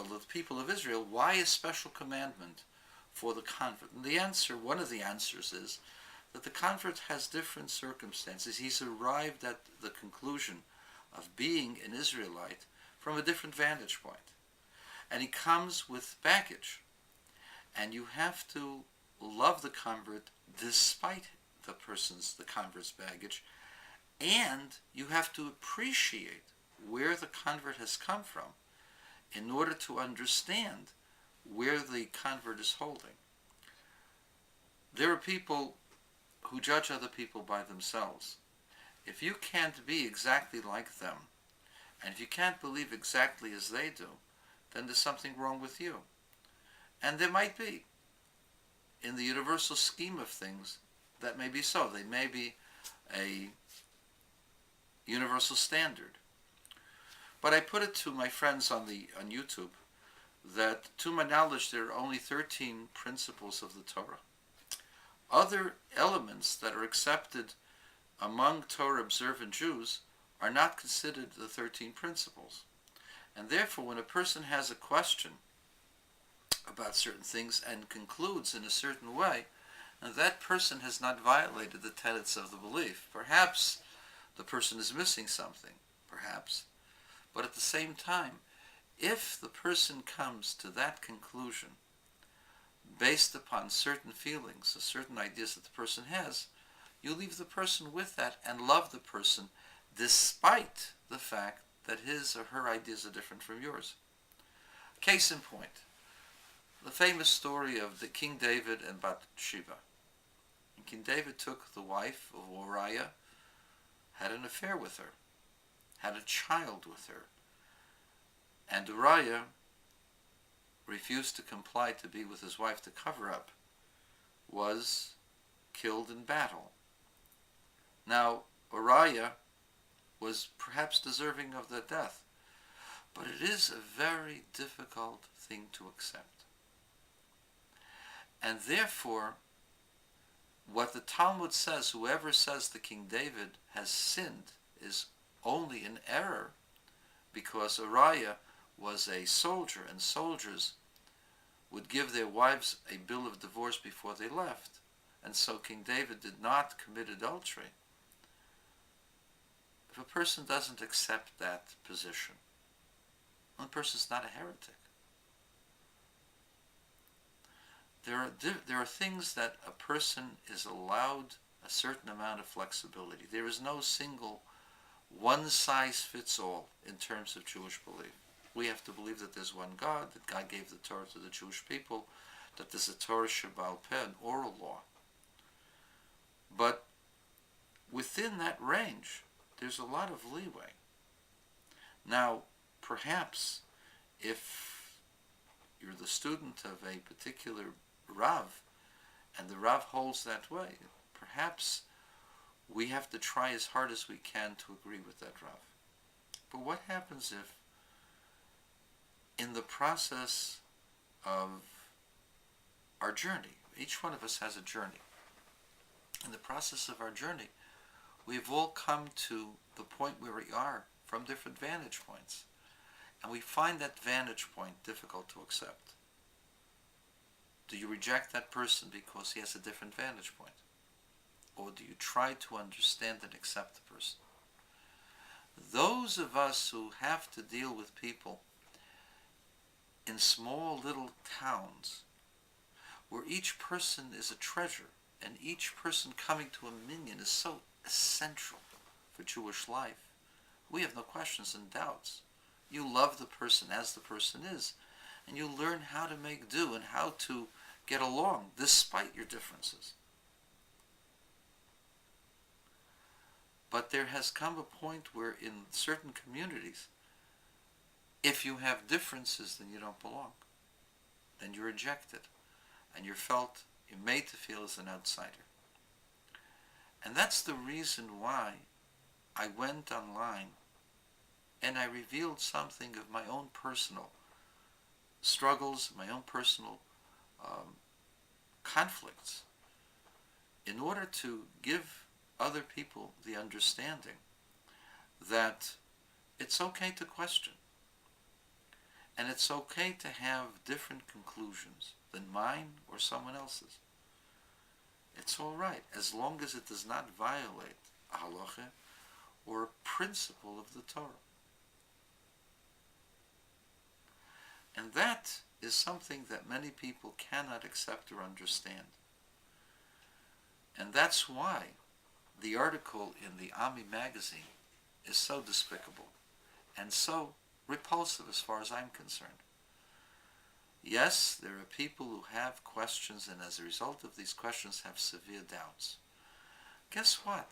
the people of Israel, why a special commandment for the convert? And the answer, one of the answers is that the convert has different circumstances. He's arrived at the conclusion of being an Israelite from a different vantage point. And he comes with baggage. And you have to love the convert despite the convert's baggage, and you have to appreciate where the convert has come from in order to understand where the convert is holding. There are people who judge other people by themselves. If you can't be exactly like them, and if you can't believe exactly as they do, then there's something wrong with you. And there might be. In the universal scheme of things, that may be so. They may be a universal standard. But I put it to my friends on YouTube that, to my knowledge, there are only 13 principles of the Torah. Other elements that are accepted among Torah observant Jews are not considered the 13 principles. And therefore, when a person has a question about certain things and concludes in a certain way, and that person has not violated the tenets of the belief. Perhaps the person is missing something, perhaps. But at the same time, if the person comes to that conclusion based upon certain feelings, certain ideas that the person has, you leave the person with that and love the person despite the fact that his or her ideas are different from yours. Case in point, the famous story of the King David and Bathsheba. And King David took the wife of Uriah, had an affair with her, had a child with her, and Uriah refused to comply to be with his wife to cover up, was killed in battle. Now, Uriah was perhaps deserving of the death, but it is a very difficult thing to accept. And therefore, what the Talmud says, whoever says that King David has sinned is only in error, because Uriah was a soldier, and soldiers would give their wives a bill of divorce before they left. And so King David did not commit adultery. If a person doesn't accept that position, one person's not a heretic. There are things that a person is allowed a certain amount of flexibility. There is no single one-size-fits-all in terms of Jewish belief. We have to believe that there's one God, that God gave the Torah to the Jewish people, that there's a Torah Shebaal Peh, an oral law. But within that range, there's a lot of leeway. Now, perhaps if you're the student of a particular Rav, and the Rav holds that way, perhaps we have to try as hard as we can to agree with that Rav. But what happens if, in the process of our journey, each one of us has a journey. In the process of our journey, we've all come to the point where we are from different vantage points. And we find that vantage point difficult to accept. Do you reject that person because he has a different vantage point? Or do you try to understand and accept the person? Those of us who have to deal with people in small little towns, where each person is a treasure, and each person coming to a minyan is so essential for Jewish life, we have no questions and doubts. You love the person as the person is, and you learn how to make do and how to get along despite your differences. But there has come a point where in certain communities, if you have differences, then you don't belong. Then you're rejected, and you're made to feel as an outsider. And that's the reason why I went online and I revealed something of my own personal struggles, my own personal conflicts, in order to give other people the understanding that it's okay to question. And it's okay to have different conclusions than mine or someone else's. It's all right, as long as it does not violate a halacha or a principle of the Torah. And that is something that many people cannot accept or understand. And that's why the article in the Ami magazine is so despicable and so repulsive as far as I'm concerned. Yes, there are people who have questions, and as a result of these questions have severe doubts. Guess what?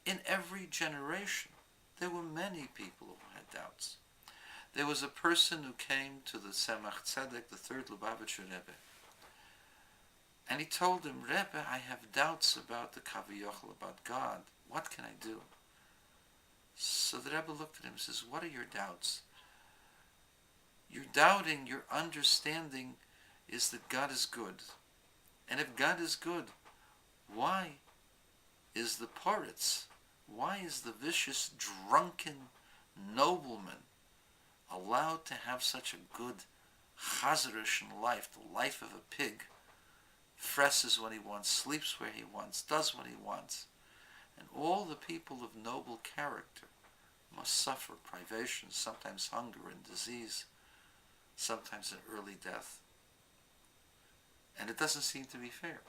In every generation, there were many people who had doubts. There was a person who came to the Tzemach Tzedek, the third Lubavitcher Rebbe, and he told him, Rebbe, I have doubts about the Kaviyachal, about God. What can I do? So the Rebbe looked at him and says, what are your doubts? You're doubting, your understanding is that God is good. And if God is good, why is the Poritz, why is the vicious, drunken nobleman allowed to have such a good chazarish life, the life of a pig, fresses when he wants, sleeps where he wants, does what he wants, and all the people of noble character must suffer privations, sometimes hunger and disease, sometimes an early death. And it doesn't seem to be fair.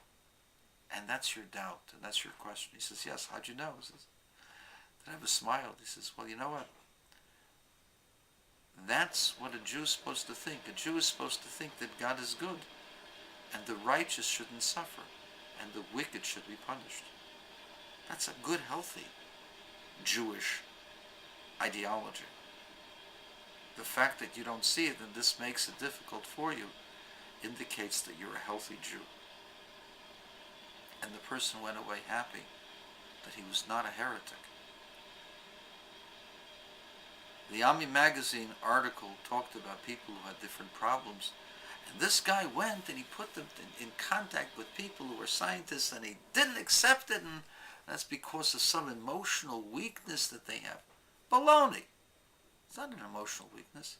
And that's your doubt, and that's your question. He says, yes, how'd you know? He says, the Rebbe smiled. He says, well, you know what? That's what a Jew is supposed to think. A Jew is supposed to think that God is good, and the righteous shouldn't suffer, and the wicked should be punished. That's a good, healthy Jewish ideology. The fact that you don't see it and this makes it difficult for you indicates that you're a healthy Jew. And the person went away happy that he was not a heretic. The Ami magazine article talked about people who had different problems, and this guy went and he put them in contact with people who were scientists, and he didn't accept it, and that's because of some emotional weakness that they have. Baloney! It's not an emotional weakness.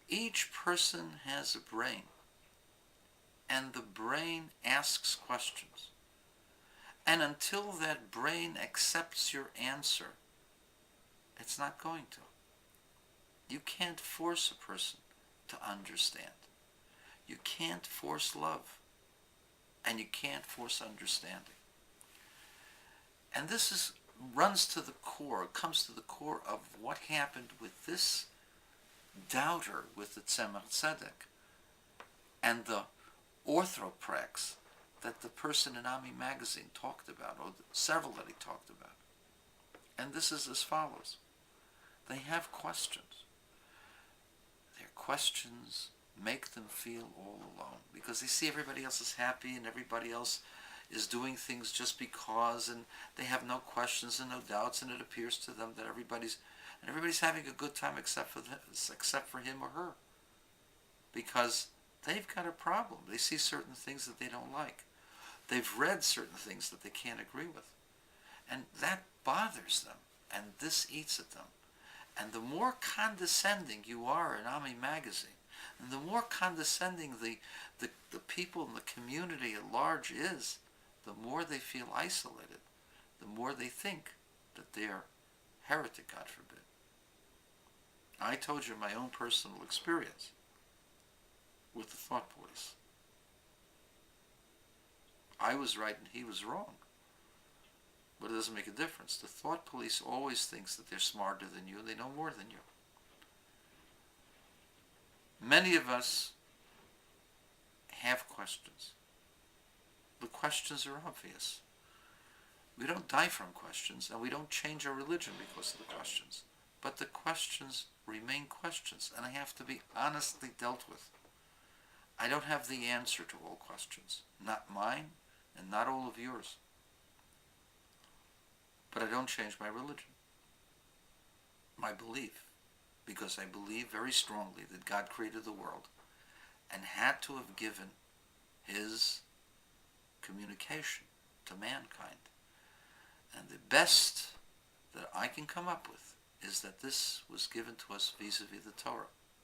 Each person has a brain, and the brain asks questions. And until that brain accepts your answer, it's not going to. You can't force a person to understand. You can't force love. And you can't force understanding. And this runs to the core, comes to the core of what happened with this doubter with the Tzemach Tzedek and the orthoprax that the person in Ami magazine talked about, or several that he talked about. And this is as follows. They have questions. Their questions make them feel all alone because they see everybody else is happy and everybody else is doing things just because, and they have no questions and no doubts, and it appears to them that everybody's having a good time except for him or her, because they've got a problem. They see certain things that they don't like. They've read certain things that they can't agree with, and that bothers them, and this eats at them. And the more condescending you are in Ami magazine, and the more condescending the people in the community at large is, the more they feel isolated, the more they think that they're heretic, God forbid. I told you my own personal experience with the thought police. I was right and he was wrong. But it doesn't make a difference. The thought police always thinks that they're smarter than you, they know more than you. Many of us have questions. The questions are obvious. We don't die from questions, and we don't change our religion because of the questions. But the questions remain questions, and they have to be honestly dealt with. I don't have the answer to all questions. Not mine, and not all of yours. But I don't change my religion. My belief. Because I believe very strongly that God created the world and had to have given his communication to mankind. And the best that I can come up with is that this was given to us vis-a-vis the Torah.